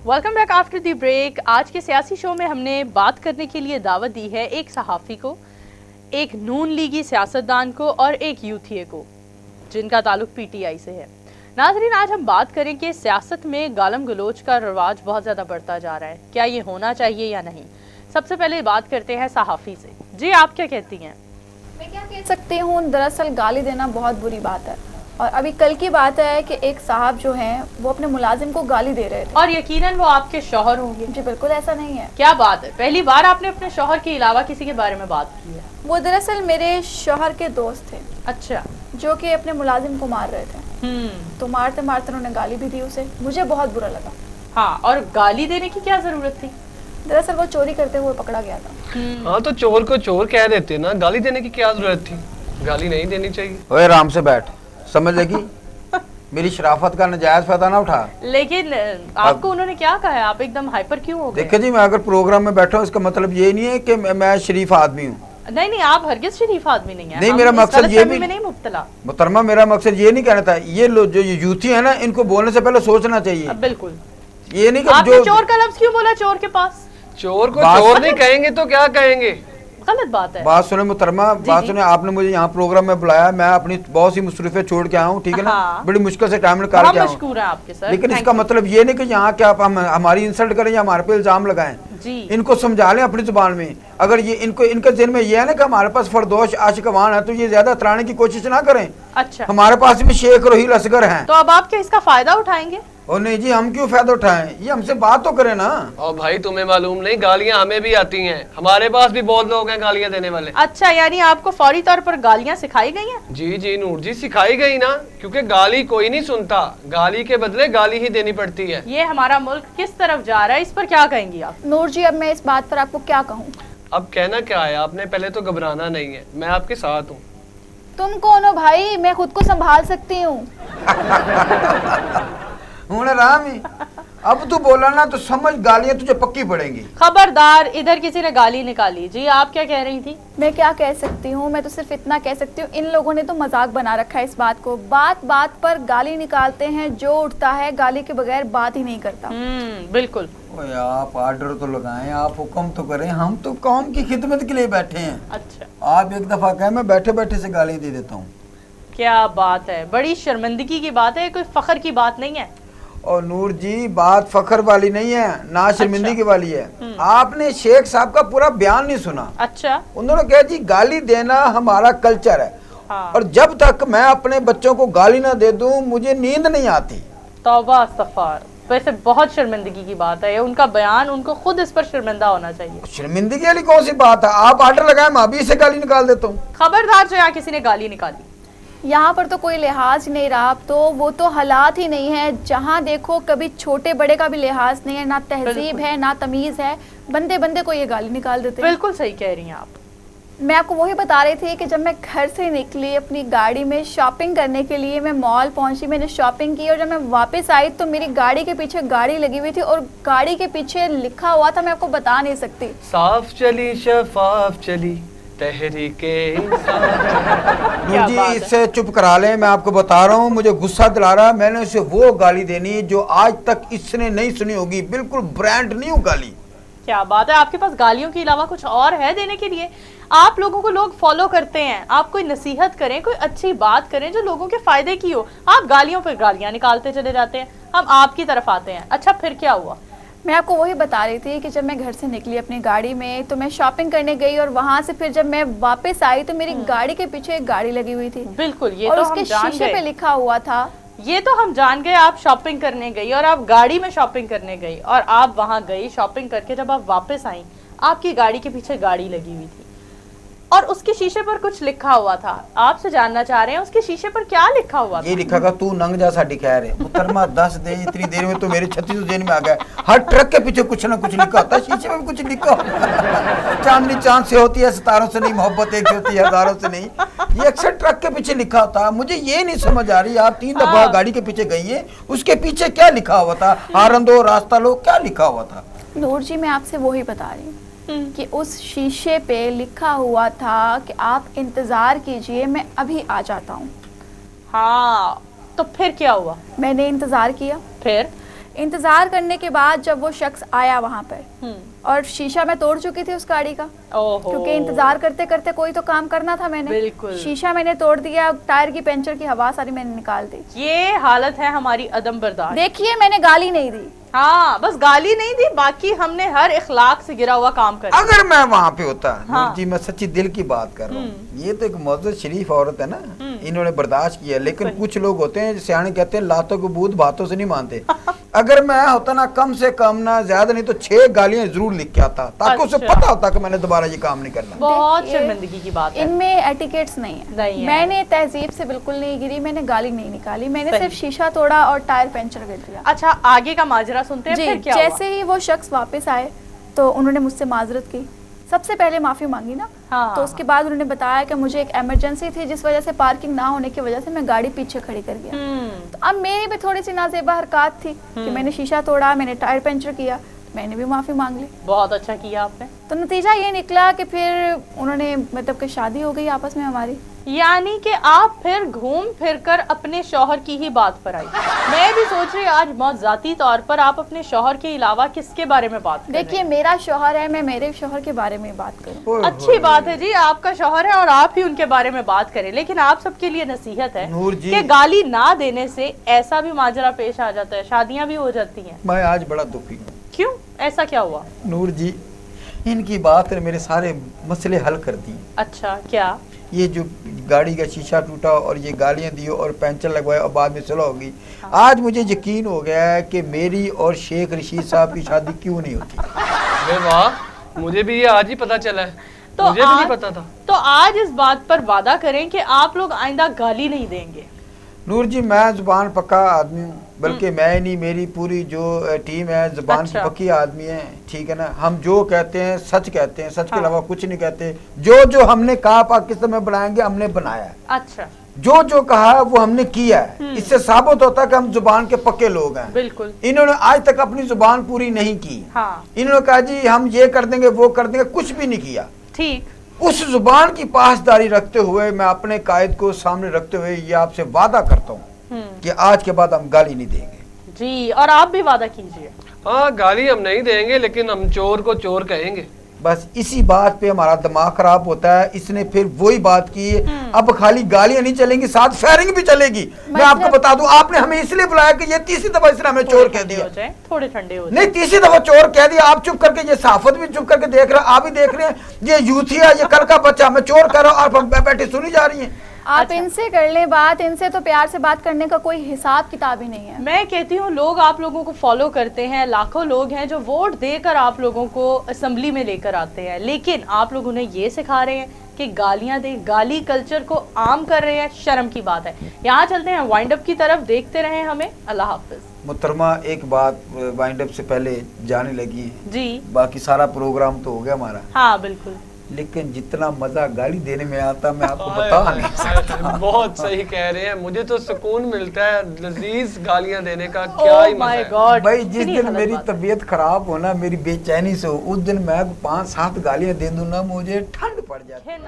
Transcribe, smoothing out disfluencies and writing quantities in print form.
Welcome back after the break. आज के सियासी शो में हमने बात करने के लिए दावत दी है एक सहाफ़ी को, एक नून लीगी सियासतदान को और एक यूथिए को जिनका ताल्लुक पीटीआई से है। नाज़रीन, आज हम बात करें कि सियासत में गालम गलोच का रवाज बहुत ज़्यादा बढ़ता जा रहा है, क्या ये होना चाहिए या नहीं। सबसे पहले बात करते हैं सहाफ़ी से। जी, आप क्या कहती हैं? मैं क्या कह सकती हूँ, दरअसल गाली देना बहुत बुरी बात है। और अभी कल की बात है कि एक साहब जो हैं वो अपने मुलाजिम को गाली दे रहे थे, और यकीनन वो आपके शौहर होंगे। जी बिल्कुल ऐसा नहीं है। क्या बात है, पहली बार आपने अपने शौहर के अलावा किसी के बारे में बात की है? वो दरअसल मेरे शौहर के दोस्त थे। अच्छा। जो कि अपने मुलाजिम को मार रहे थे। तो मारते मारते उन्होंने गाली भी दी उसे। मुझे बहुत बुरा लगा। हाँ, और गाली देने की क्या जरूरत थी? दरअसल वो चोरी करते हुए पकड़ा गया था। हाँ, तो चोर को चोर कह देते ना, गाली देने की क्या जरूरत थी? गाली नहीं देनी चाहिए। ओए आराम से बैठ, समझ लेगी। मेरी शराफत का नजायज फायदा ना उठा। लेकिन आपको उन्होंने क्या कहा है? आप एकदम हाइपर क्यों हो गए? देखिए जी, मैं अगर प्रोग्राम में बैठा हूँ इसका मतलब ये नहीं है कि मैं शरीफ आदमी हूँ। नहीं नहीं, आप हरगिज शरीफ आदमी नहीं है। नहीं, मेरा मकसद ये भी नहीं मुब्तला। मुहतरमा, मेरा मकसद ये नहीं कहना था। ये लोग जो यूथी है ना, इनको बोलने से पहले सोचना चाहिए। बिल्कुल, ये नहीं कि आपने चोर का लफ्ज क्यों बोला? चोर के पास चोर को चोर नहीं कहेंगे तो क्या कहेंगे? गलत बात है। बात सुने मुहतरमा, बात सुने। आपने मुझे यहाँ प्रोग्राम में बुलाया, मैं अपनी बहुत सी मुसरूफियत छोड़ के आया हूँ, ठीक है ना। बड़ी मुश्किल से टाइम निकाल के आया हूँ। लेकिन इसका मतलब ये नहीं कि यहाँ क्या आप हमारी इंसल्ट करें या हमारे पे इल्जाम लगाएं। इनको समझा लें अपनी जुबान में। अगर ये इनके ज़हन में ये है ना कि हमारे पास फरदोश आशिकवान है, तो ये ज्यादा तराने की कोशिश ना करें। अच्छा, हमारे पास भी शेख रोहिल असगर हैं। तो अब आप क्या इसका फायदा उठाएंगे? और नहीं जी, हम क्यों फायदा उठाएं? ये हमसे बात तो करें ना। और भाई तुम्हें मालूम नहीं, गालियां हमें भी आती हैं। हमारे पास भी बहुत लोग हैं गालियां देने वाले। अच्छा, यानी आपको फौरी तौर पर गालियां सिखाई गई हैं? जी जी नूर जी, सिखाई गई ना, क्योंकि गाली कोई नहीं सुनता, गाली के बदले गाली ही देनी पड़ती है। ये हमारा मुल्क किस तरफ जा रहा है, इस पर क्या कहेंगी आप? नूर जी, अब मैं इस बात पर आपको क्या कहूँ? अब कहना क्या है आपने? पहले तो घबराना नहीं है, मैं आपके साथ हूँ। तुम कौन हो भाई? मैं खुद को संभाल सकती हूँ। रामी, अब तू बोला ना तो समझ, गालियां तुझे पक्की पड़ेंगी। खबरदार, इधर किसी ने गाली निकाली। जी, आप क्या कह रही थी? मैं क्या कह सकती हूँ, मैं तो सिर्फ इतना कह सकती हूँ, इन लोगों ने तो मजाक बना रखा है इस बात को। बात बात पर गाली निकालते हैं, जो उठता है गाली के बगैर बात ही नहीं करता। बिल्कुल। ओए आप आर्डर तो लगाएं, आप हुक्म तो करें, हम तो कौम की खिदमत के लिए बैठे हैं। अच्छा, आप एक दफा कहें, मैं बैठे बैठे से गाली दे देता हूँ। क्या बात है, बड़ी शर्मिंदगी की बात है, कोई फखर की बात नहीं है। और नूर जी, बात फखर वाली नहीं है, ना शर्मिंदगी वाली है। आपने शेख साहब का पूरा बयान नहीं सुना। अच्छा। उन्होंने कहा जी गाली देना हमारा कल्चर है। हाँ। और जब तक मैं अपने बच्चों को गाली ना दे दूं, मुझे नींद नहीं आती। तौबा इस्तग़फ़ार, वैसे बहुत शर्मिंदगी की बात है। उनका बयान, उनको खुद इस पर शर्मिंदा होना चाहिए। शर्मिंदगी वाली कौन सी बात है? आप आर्डर लगाए, मैं अभी से गाली निकाल देता हूँ। खबरदार जो यहाँ किसी ने गाली निकाली। यहाँ पर तो कोई लिहाज नहीं रहा, तो वो तो हालात ही नहीं है। जहाँ देखो कभी छोटे बड़े का भी लिहाज नहीं है, ना तहजीब है ना तमीज़ है। बंदे बंदे को ये गाली निकाल देते हैं। बिल्कुल सही कह रही हैं आप। मैं आपको वही बता रही थी कि जब मैं घर से निकली अपनी गाड़ी में शॉपिंग करने के लिए, मैं मॉल पहुंची, मैंने शॉपिंग की और जब मैं वापस आई तो मेरी गाड़ी के पीछे गाड़ी लगी हुई थी और गाड़ी के पीछे लिखा हुआ था, मैं आपको बता नहीं सकती। साफ चली शफाफ चली तहरीके इंसान। जी, इससे चुप करा लें, मैं आपको बता रहा हूँ, मुझे गुस्सा दिला रहा है। मैंने उसे वो गाली देनी जो आज तक इसने नहीं सुनी होगी, बिल्कुल ब्रांड न्यू गाली। क्या बात है, आपके पास गालियों के अलावा कुछ और है देने के लिए? आप लोगों को लोग फॉलो करते हैं, आप कोई नसीहत करें, कोई अच्छी बात करें जो लोगों के फायदे की हो, आप गालियों पर गालियां निकालते चले जाते हैं। हम आपकी तरफ आते हैं। अच्छा, फिर क्या हुआ? मैं आपको वही बता रही थी कि जब मैं घर से निकली अपनी गाड़ी में तो मैं शॉपिंग करने गई और वहां से फिर जब मैं वापस आई तो मेरी गाड़ी के पीछे एक गाड़ी लगी हुई थी। बिल्कुल, ये और तो उसके हम जान शीशे गए। पे लिखा हुआ था। ये तो हम जान गए, आप शॉपिंग करने गई और आप गाड़ी में शॉपिंग करने गई और आप वहां गई शॉपिंग करके, जब आप वापस आई आपकी गाड़ी के पीछे गाड़ी लगी हुई थी और उसके शीशे पर कुछ लिखा हुआ था। आपसे जानना चाह रहे हैं उसके शीशे पर क्या लिखा हुआ था? ये लिखा था, तू नंग जा साडी खैर है। मुहतरमा 10 दे, इतनी देर में तो मेरे 36 जेन में आ गया। हर ट्रक के पीछे कुछ ना कुछ लिखा होता है, शीशे में भी कुछ लिखा होता। चांदनी चांद से होती है, सितारों से नहीं, मोहब्बत एक होती है हजारों से नहीं। ये अक्सर ट्रक के पीछे लिखा होता। मुझे ये नहीं समझ आ रही, आप 3 दफा गाड़ी के पीछे गई है, उसके पीछे क्या लिखा हुआ था? हारन दो रास्ता लो, क्या लिखा हुआ था? नूर जी, मैं आपसे वही बता रही हूँ कि उस शीशे पे लिखा हुआ था कि आप इंतजार कीजिए, मैं अभी आ जाता हूँ। हाँ, तो फिर क्या हुआ? मैंने इंतजार किया। फिर इंतज़ार करने के बाद जब वो शख्स आया वहाँ पर और शीशा मैं तोड़ चुकी थी उस गाड़ी का, ओहो, क्योंकि इंतजार करते करते कोई तो काम करना था मैंने। बिल्कुल। शीशा मैंने तोड़ दिया, टायर की पंचर की हवा सारी मैंने निकाल दी। ये हालत है हमारी अदम बर्दाश्त। देखिए मैंने गाली नहीं दी, हाँ बस गाली नहीं दी, बाकी हमने हर इखलाक से गिरा हुआ काम कर। अगर मैं वहाँ पे होता, हाँ। नूर जी मैं सच्ची दिल की बात कर रहा हूँ, ये तो एक मौजूद शरीफ औरत है ना, इन्होंने बर्दाश्त किया। लेकिन कुछ लोग होते हैं सियाने कहते हैं लातों को बूथ बातों से नहीं मानते। अगर मैं होता ना कम से कम ना ज्यादा नहीं तो 6 गालियां जरूर लिख के आता, ताकि उसे अच्छा। पता होता कि मैंने दोबारा ये काम नहीं करना। बहुत देखिए, शर्मिंदगी की बात है। इनमें एटिकेट्स नहीं है। नहीं है। मैंने तहजीब से बिल्कुल नहीं गिरी, मैंने गाली नहीं निकाली, मैंने सिर्फ शीशा तोड़ा और टायर पंचर कर दिया। अच्छा आगे का माजरा सुनते हैं, जी, फिर क्या हुआ? जैसे ही वो शख्स वापस आए तो उन्होंने मुझसे माजरत की, सबसे पहले माफ़ी मांगी ना। हाँ, तो उसके बाद उन्होंने बताया कि मुझे एक इमरजेंसी थी जिस वजह से पार्किंग ना होने की वजह से मैं गाड़ी पीछे खड़ी कर गया। तो अब मेरी भी थोड़ी सी नाजेबा हरकत थी कि मैंने शीशा तोड़ा, मैंने टायर पंचर किया, मैंने भी माफ़ी मांग ली। बहुत अच्छा किया आपने। तो नतीजा ये निकला कि फिर उन्होंने मतलब कि शादी हो गई आपस में हमारी। यानी कि आप फिर घूम फिर कर अपने शौहर की ही बात पर आई। मैं भी सोच रही आज बहुत जाती तौर पर आप अपने शौहर के अलावा किसके बारे में बात कर रहे हैं? देखिए मेरा शौहर है, मैं मेरे शौहर के बारे में बात करूं। ओए अच्छी बात है जी, आपका शौहर है और आप ही उनके बारे में बात करें। लेकिन आप सबके लिए नसीहत है नूर जी। कि गाली ना देने से ऐसा भी माजरा पेश आ जाता है, शादियां भी हो जाती हैं। मैं आज बड़ा दुखी हूँ। क्यों, ऐसा क्या हुआ? नूर जी इनकी बात ने मेरे सारे मसले हल कर दिए। अच्छा क्या? ये जो गाड़ी का शीशा टूटा और ये गालियां दी और पंचर लगवाए और बाद में सुलह हो गई, आज मुझे यकीन हो गया है कि मेरी और शेख रशीद साहब की शादी क्यों नहीं होती। अरे वाह, मुझे भी ये आज ही पता चला है, तो मुझे भी नहीं पता था। तो आज इस बात पर वादा करें कि आप लोग आइंदा गाली नहीं देंगे। नूर जी मैं जुबान पक्का आदमी हूँ, बल्कि मैं नहीं मेरी पूरी जो टीम है जुबान की अच्छा। पक्की आदमी है, ठीक है ना। हम जो कहते हैं सच कहते हैं, सच के हाँ। अलावा कुछ नहीं कहते। जो जो हमने कहा पाकिस्तान में बनाएंगे हमने बनाया है, अच्छा जो जो कहा है वो हमने किया है। इससे साबित होता है कि हम जुबान के पक्के लोग हैं। बिल्कुल। इन्होंने आज तक अपनी जुबान पूरी नहीं की। हाँ इन्होंने कहा जी हम ये कर देंगे वो कर देंगे, कुछ भी नहीं किया। ठीक। उस जुबान की पासदारी रखते हुए मैं अपने कायद को सामने रखते हुए ये आपसे वादा करता हूँ कि आज के बाद हम गाली नहीं देंगे। जी, और आप भी वादा कीजिए। हाँ गाली हम नहीं देंगे, लेकिन हम चोर को चोर कहेंगे। बस इसी बात पे हमारा दिमाग खराब होता है। इसने फिर वही बात की, अब खाली गालियां नहीं चलेंगी, साथ फायरिंग भी चलेगी। मैं आपको बता दूं, आपने हमें इसलिए बुलाया कि ये तीसरी दफा इसने हमें चोर कह दिया। थोड़े ठंडे हो नहीं, तीसरी दफा चोर कह दिया। आप चुप करके, ये साफत भी चुप करके देख रहे हैं, आप भी देख रहे हैं। ये यूथिया, ये कल का बच्चा मैं चोर कह रहा हूँ, आप बैठे सुनी जा रही हैं। आप अच्छा। इनसे कर लें बात, इनसे तो प्यार से बात करने का कोई हिसाब किताब ही नहीं है। मैं कहती हूँ लोग आप लोगों को फॉलो करते हैं, लाखों लोग हैं जो वोट देकर आप लोगों को असेंबली में लेकर आते हैं, लेकिन आप लोग उन्हें ये सिखा रहे हैं कि गालियां दे, गाली कल्चर को आम कर रहे हैं। शर्म की बात है। यहाँ चलते हैं वाइंड अप की तरफ, देखते रहें हमें। अल्लाह हाफिज। मुहतरमा एक बात वाइंड अप से पहले जाने लगी, जी बाकी सारा प्रोग्राम तो हो गया हमारा, हाँ बिल्कुल, लेकिन जितना मजा गाली देने में आता मैं आपको बता नहीं सकता। बहुत सही कह रहे हैं, मुझे तो सुकून मिलता है लजीज गालियां देने का। क्या ही ओह मजा माय है। गॉड। भाई जिस दिन मेरी तबीयत खराब होना, मेरी बेचैनी से हो, उस दिन मैं 5-7 गालियां दे दूं ना, मुझे ठंड पड़ जाती है।